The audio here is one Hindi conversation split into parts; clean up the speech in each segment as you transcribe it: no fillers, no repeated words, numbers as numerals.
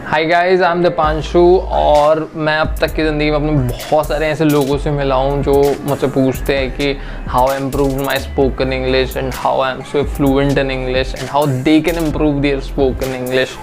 Hi guys, I am Deepanshu. और मैं अब तक की ज़िंदगी में अपने बहुत सारे ऐसे लोगों से मिला हूँ जो मुझसे पूछते हैं कि how I improve my spoken English and how I am so fluent in English and how they can improve their spoken English.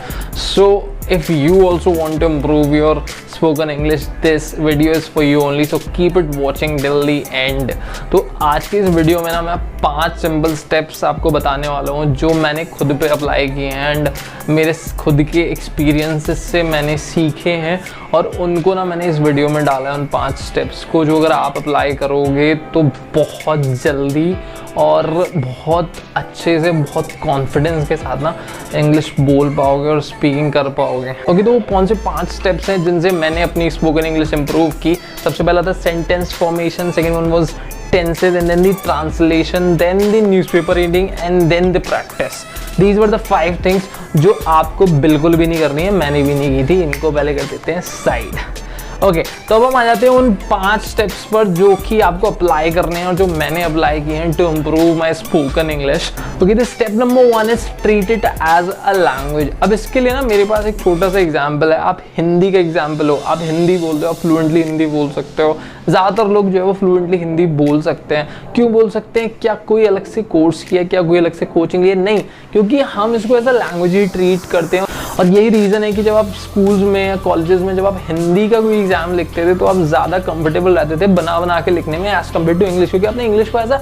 So if you also want to improve your spoken English, this video is for you only, so keep it watching till the end। तो आज की इस वीडियो में ना मैं 5 सिंपल स्टेप्स आपको बताने वाला हूँ जो मैंने खुद पे अप्लाई किए हैं एंड मेरे खुद के एक्सपीरियंसेस से मैंने सीखे हैं और उनको ना मैंने इस वीडियो में डाला है। उन 5 स्टेप्स को जो अगर आप अप्लाई करोगे तो बहुत जल्दी और बहुत अच्छे से बहुत कॉन्फिडेंस के साथ ना इंग्लिश बोल पाओगे और स्पीकिंग कर पाओगे। ओके, तो वो कौन से 5 स्टेप्स हैं जिनसे मैंने अपनी स्पोकन इंग्लिश इंप्रूव की। सबसे पहला था sentence formation, second one was tenses and then the translation, then the newspaper reading and then the practice. These were the 5 things जो आपको बिल्कुल भी नहीं करनी है, मैंने भी नहीं की थी। इनको पहले कर देते हैं साइड। ओके, तो अब हम आ जाते हैं उन 5 स्टेप्स पर जो कि आपको अप्लाई करने हैं और जो मैंने अप्लाई किए हैं to improve my spoken English. Okay, the step number 1 is treat it as a language. अब इसके लिए ना मेरे पास एक छोटा सा एग्जाम्पल है। आप हिंदी का एग्जाम्पल हो, आप हिंदी बोलते हो, आप फ्लुएंटली हिंदी बोल सकते हो। ज़्यादातर लोग जो है वो फ्लुएंटली हिंदी बोल सकते हैं। क्यों बोल सकते हैं? क्या कोई अलग से कोर्स किया, क्या कोई अलग से कोचिंग लिया? नहीं, क्योंकि हम इसको एज अ लैंग्वेज ही ट्रीट करते हैं। और यही रीज़न है कि जब आप स्कूल्स में या कॉलेजेस में जब आप हिंदी का कोई एग्जाम लिखते थे तो आप ज़्यादा कंफर्टेबल रहते थे बना के लिखने में एज़ कम्पेयर टू इंग्लिश, क्योंकि आपने इंग्लिश को एज अ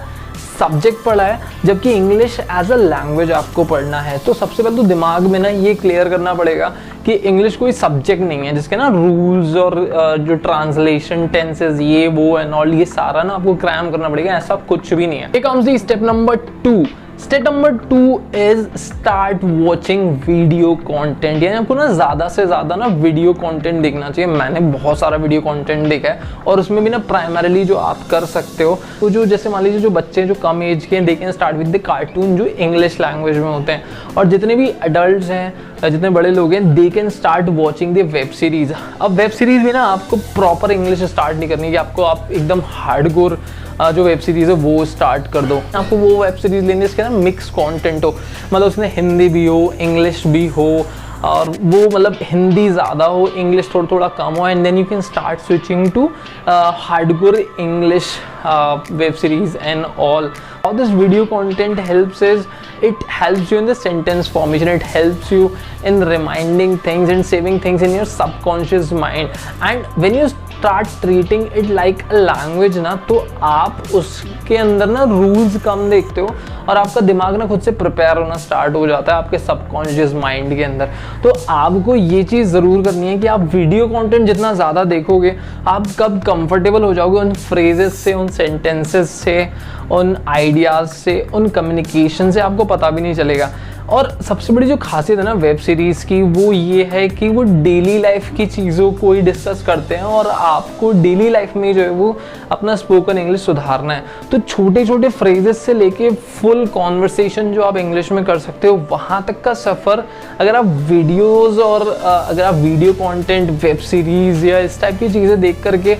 सब्जेक्ट पढ़ा है, जबकि इंग्लिश एज अ लैंग्वेज आपको पढ़ना है। तो सबसे पहले तो दिमाग में ना ये क्लियर करना पड़ेगा कि इंग्लिश कोई सब्जेक्ट नहीं है जिसके ना रूल्स और जो ट्रांसलेशन, टेंसेस, ये वो एंड ऑल, ये सारा ना आपको क्रैम करना पड़ेगा। ऐसा कुछ भी नहीं है। एक comes the step number 2। Step number 2 is start watching video content. यानी आपको ना ज़्यादा से ज़्यादा ना वीडियो कंटेंट देखना चाहिए। मैंने बहुत सारा वीडियो कंटेंट देखा है और उसमें भी ना प्राइमरीली जो आप कर सकते हो तो जो जैसे मान लीजिए जो बच्चे जो कम एज के हैं they can start with the cartoon जो इंग्लिश लैंग्वेज में होते हैं, और जितने भी एडल्ट्स हैं, जितने बड़े लोग हैं, they can start watching the web series. अब वेब सीरीज भी ना आपको प्रॉपर इंग्लिश स्टार्ट नहीं करनी है कि आपको आप एकदम हार्डकोर जो वेब सीरीज़ है वो स्टार्ट कर दो। आपको वो वेब सीरीज़ लेनी है इसके ना मिक्स कंटेंट हो, मतलब उसमें हिंदी भी हो, इंग्लिश भी हो, और वो मतलब हिंदी ज़्यादा हो, इंग्लिश थोड़ा थोड़ा कम हो, and then you can start switching to hardcore English web series and all. How this video content helps is it helps you in the sentence formation, it helps you in reminding things and saving things in your subconscious mind, and when you start treating it like a language ना, तो आप उसके अंदर ना रूल्स कम देखते हो और आपका दिमाग ना खुद से प्रिपेयर होना स्टार्ट हो जाता है आपके सबकॉन्शियस माइंड के अंदर। तो आपको ये चीज़ ज़रूर करनी है कि आप वीडियो कंटेंट जितना ज़्यादा देखोगे आप कब कंफर्टेबल हो जाओगे उन फ्रेजेस से, उन सेंटेंसेस से, उन आइडियाज़ से, उन कम्युनिकेशन से, आपको पता भी नहीं चलेगा। और सबसे बड़ी जो खासियत है ना वेब सीरीज़ की वो ये है कि वो डेली लाइफ की चीज़ों को ही डिस्कस करते हैं और आपको डेली लाइफ में जो है वो अपना स्पोकन इंग्लिश सुधारना है। तो छोटे छोटे फ्रेजेस से लेके फुल कॉन्वर्सेशन जो आप इंग्लिश में कर सकते हो वहाँ तक का सफ़र अगर आप वीडियोज़ और अगर आप वीडियो कॉन्टेंट, वेब सीरीज़ या इस टाइप की चीज़ें देख करके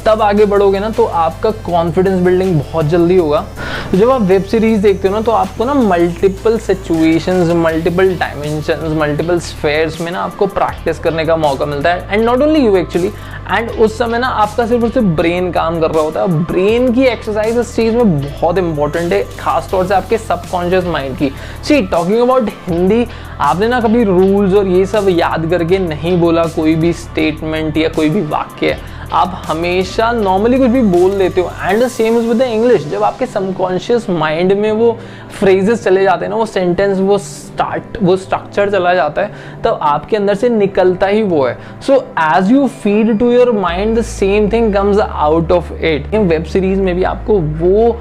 तब आगे बढ़ोगे ना तो आपका कॉन्फिडेंस बिल्डिंग बहुत जल्दी होगा। तो जब आप वेब सीरीज़ देखते हो ना तो आपको ना multiple situations, multiple dimensions, multiple spheres में ना आपको प्रैक्टिस करने का मौका मिलता है, and not only you actually, and उस समय ना आपका सिर्फ और सिर्फ ब्रेन काम कर रहा होता है। ब्रेन की एक्सरसाइज इस चीज़ में बहुत इंपॉर्टेंट है, खासतौर से आपके सबकॉन्शियस माइंड की। सी टॉकिंग अबाउट हिंदी, आपने ना कभी रूल्स और ये सब याद करके नहीं बोला कोई भी स्टेटमेंट या कोई भी वाक्य, आप हमेशा नॉर्मली कुछ भी बोल देते हो। And the same is with the English. जब आपके सबकॉन्शियस माइंड में वो फ्रेजेस चले जाते हैं ना, वो सेंटेंस, वो स्ट्रक्चर चला जाता है, तब आपके अंदर से निकलता ही वो है। So as you feed to your mind the same thing comes out of it. Web series में भी आपको वो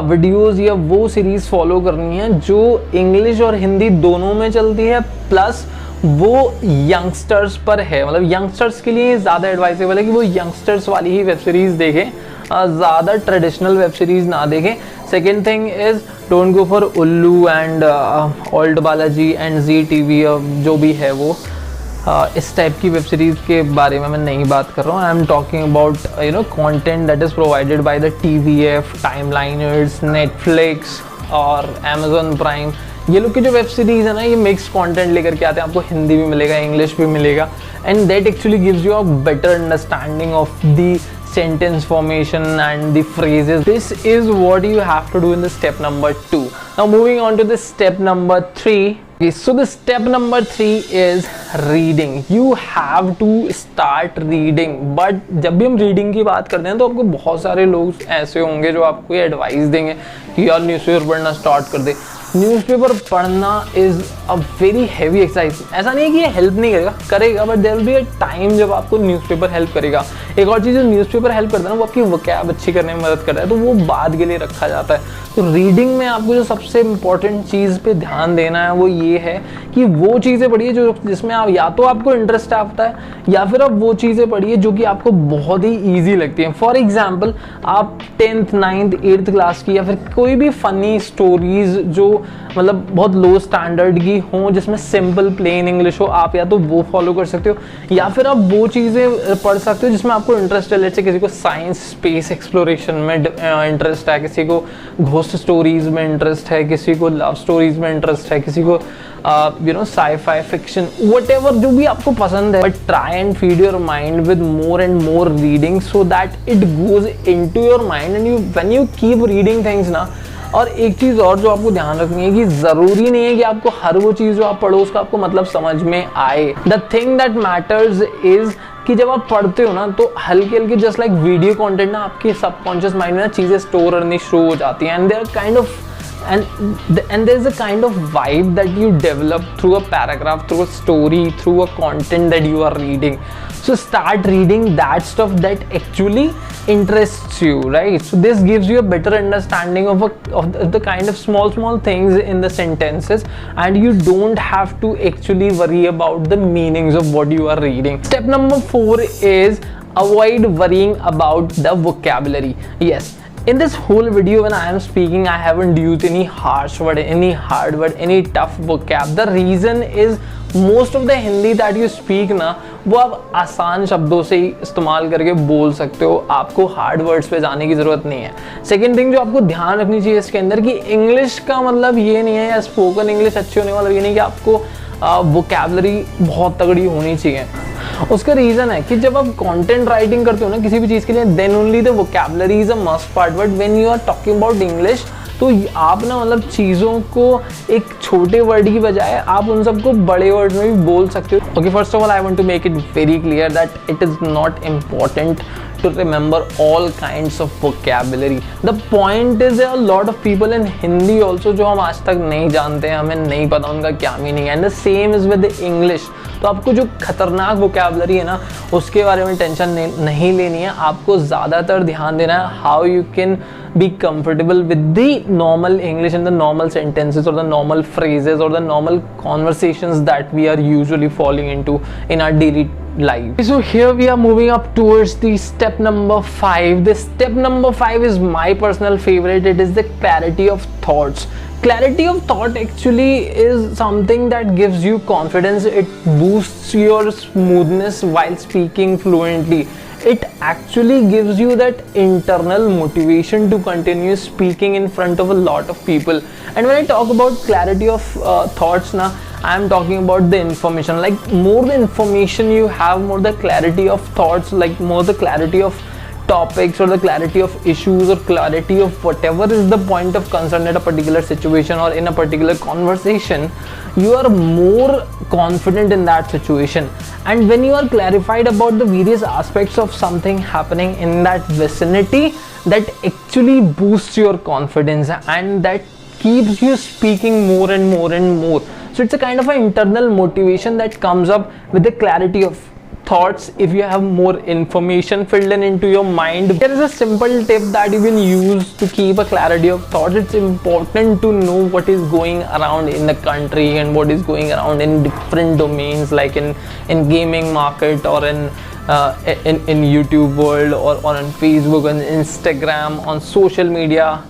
वीडियोज़ या वो सीरीज़ फॉलो करनी है जो इंग्लिश और हिंदी दोनों में चलती है, प्लस वो यंगस्टर्स पर है। मतलब यंगस्टर्स के लिए ज़्यादा एडवाइसेबल है कि वो यंगस्टर्स वाली ही वेब सीरीज़ देखें, ज़्यादा ट्रेडिशनल वेब सीरीज़ ना देखें। Second thing is don't go for Ullu and old Balaji and Zee TV, जो भी है वो इस टाइप की वेब सीरीज़ के बारे में मैं नहीं बात कर रहा हूँ। I am talking about content that is provided by the TVF, टाइमलाइनर्स, Netflix और Amazon प्राइम। ये लोग की जो वेब सीरीज़ है ना, ये मिक्स कंटेंट लेकर के आते हैं, आपको हिंदी भी मिलेगा, इंग्लिश भी मिलेगा, and that actually gives you a better understanding of the sentence formation and the phrases. This is what you have to do in the step number 2. Now moving on to the step number 3. Okay, so the step number 3 is reading. You have to start reading. But जब भी हम reading की बात करते हैं तो आपको बहुत सारे लोग ऐसे होंगे जो आपको ये एडवाइस देंगे कि यार न्यूज़पेपर पढ़ना स्टार्ट कर दे। न्यूज़पेपर पढ़ना is a very heavy exercise. ऐसा नहीं है कि ये हेल्प नहीं करेगा but there will be a time जब आपको न्यूज़पेपर हेल्प करेगा। एक और चीज़ जो न्यूज़पेपर हेल्प करता है ना, वो आपकी वोकैब अच्छी करने में मदद करता है, तो वो बाद के लिए रखा जाता है। तो रीडिंग में आपको जो सबसे इम्पॉर्टेंट चीज़ पे ध्यान देना है वो ये है कि वो चीज़ें पढ़िए जो जिसमें आप या तो आपको इंटरेस्ट आता है या फिर आप वो चीज़ें पढ़िए जो कि आपको बहुत ही ईजी लगती हैं। फॉर एग्जाम्पल, आप 10th 9th 8th क्लास की या फिर कोई भी फ़नी स्टोरीज जो मतलब बहुत लो स्टैंडर्ड की हों, जिसमें सिंपल प्लेन इंग्लिश हो, आप या तो वो फॉलो कर सकते हो या फिर आप वो चीज़ें पढ़ सकते हो जिसमें आपको इंटरेस्ट है। जैसे किसी को साइंस स्पेस एक्सप्लोरेशन में इंटरेस्ट है, किसी को घोस्ट स्टोरीज में इंटरेस्ट है, किसी को लव स्टोरीज में इंटरेस्ट है, किसी को साई-फाई फिक्शन, व्हाटएवर जो भी आपको पसंद है। But try and feed your mind with more and more reading so that it goes into your mind and when you keep reading things ना। और एक चीज़ और जो आपको ध्यान रखनी है कि ज़रूरी नहीं है कि आपको हर वो चीज़ जो आप पढ़ो उसका आपको मतलब समझ में आए। The thing that matters is कि जब आप पढ़ते हो ना तो हल्के हल्के जस्ट लाइक वीडियो कंटेंट ना आपके सबकॉन्शियस माइंड में ना चीज़ें स्टोर करनी शुरू हो जाती हैं, and they are kind of and there's a kind of vibe that you develop through a paragraph, through a story, through a content that you are reading. So start reading that stuff that actually interests you, right? So this gives you a better understanding of the kind of small things in the sentences, and you don't have to actually worry about the meanings of what you are reading. Step number 4 is avoid worrying about the vocabulary. Yes, in this whole video when I am speaking, I haven't used any harsh word, any hard word, any tough vocab. The reason is most of the Hindi that you speak ना, वो आप आसान शब्दों से ही इस्तेमाल करके बोल सकते हो, आपको हार्ड वर्ड्स पे जाने की ज़रूरत नहीं है। सेकेंड थिंग जो आपको ध्यान रखनी चाहिए इसके अंदर कि इंग्लिश का मतलब ये नहीं है, या स्पोकन इंग्लिश अच्छी होने वाला ये नहीं कि आपको वोकैबुलरी बहुत तगड़ी होनी चाहिए। उसका रीज़न है कि जब आप कंटेंट राइटिंग करते हो ना किसी भी चीज़ के लिए, then only the vocabulary is a must part. But when you are talking about English तो आप ना मतलब चीज़ों को एक छोटे वर्ड की बजाय आप उन सबको बड़े वर्ड में भी बोल सकते हो। Okay, first of all I want to make it very clear that it is not important to remember all kinds of vocabulary. The point is there are a lot of people in Hindi also जो हम आज तक नहीं जानते हैं, हमें नहीं पता उनका क्या मीनिंग है, and the same is with the English. तो आपको जो खतरनाक vocabulary है ना उसके बारे में टेंशन नहीं लेनी है, आपको ज़्यादातर ध्यान देना है how you can be comfortable with the normal English and the normal sentences or the normal phrases or the normal conversations that we are usually falling into in our daily life. So here we are moving up towards the step number 5. The step number 5 is my personal favorite. It is the clarity of thoughts. Clarity of thought actually is something that gives you confidence. It boosts your smoothness while speaking fluently. It actually gives you that internal motivation to continue speaking in front of a lot of people. And when I talk about clarity of thoughts now, I am talking about the information. Like more the information you have, more the clarity of thoughts, like more the clarity of topics or the clarity of issues or clarity of whatever is the point of concern at a particular situation or in a particular conversation, you are more confident in that situation. And when you are clarified about the various aspects of something happening in that vicinity, that actually boosts your confidence and that keeps you speaking more and more and more. So it's a kind of an internal motivation that comes up with the clarity of thoughts if you have more information filled in into your mind. There is a simple tip that you can use to keep a clarity of thought. It's important to know what is going around in the country and what is going around in different domains, like in gaming market or in YouTube world or on Facebook and Instagram, on social media.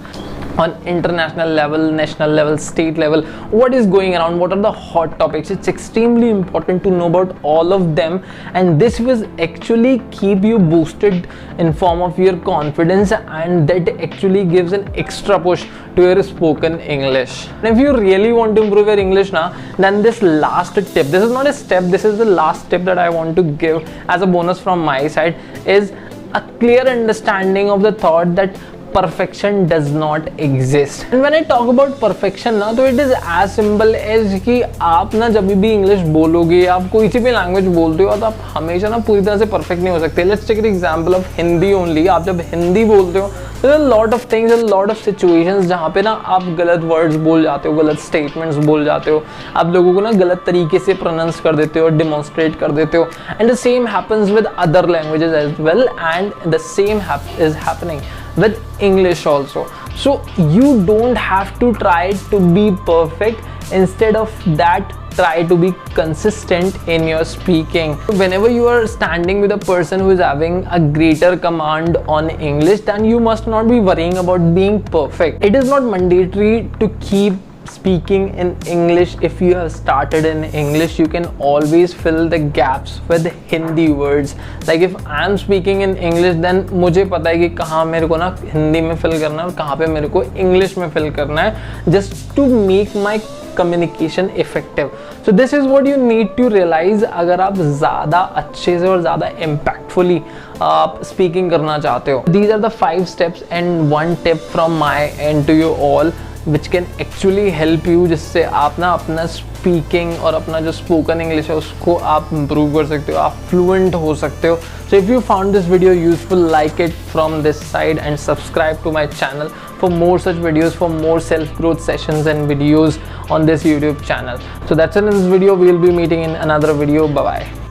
on international level, national level, state level, what is going around, what are the hot topics. It's extremely important to know about all of them, and this will actually keep you boosted in form of your confidence, and that actually gives an extra push to your spoken English. And if you really want to improve your English now, then this last tip, this is not a step, this is the last tip that I want to give as a bonus from my side, is a clear understanding of the thought that perfection does not exist. And when I talk about perfection ना, तो it is as simple as कि आप ना जब भी इंग्लिश बोलोगे, आप कोई सी भी लैंग्वेज बोलते हो तो आप हमेशा ना पूरी तरह से परफेक्ट नहीं हो सकते. Let's take an example of Hindi only. आप जब हिंदी बोलते हो तो there are lot of things, lot of situations जहाँ पे ना आप गलत वर्ड्स बोल जाते हो, गलत स्टेटमेंट्स बोल जाते हो, आप लोगों को ना गलत तरीके से प्रोनाउंस कर देते हो, डिमॉन्स्ट्रेट कर देते हो. And the same happens with other languages as well, and the same is happening with English also. So you don't have to try to be perfect. Instead of that, try to be consistent in your speaking. Whenever you are standing with a person who is having a greater command on English, then you must not be worrying about being perfect. It is not mandatory to keep speaking in English. If you have started in English, you can always fill the gaps with Hindi words. Like if I am speaking in English, then मुझे पता है कि कहाँ मेरे को ना हिंदी में fill करना है और कहाँ पे मेरे को English में fill करना है, just to make my communication effective. So this is what you need to realize अगर आप ज़्यादा अच्छे से और ज़्यादा impactfully आप speaking करना चाहते हो. These are the 5 steps and 1 tip from my end to you all, which can actually help you, जिससे आप ना अपना स्पीकिंग और अपना जो स्पोकन इंग्लिश है उसको आप इम्प्रूव कर सकते हो, आप फ्लुएंट हो सकते हो. So if you found this video useful, like it from this side and subscribe to my channel for more such videos, for more self-growth sessions and videos on this YouTube channel. So that's it in this video. We will be meeting in another video. Bye bye.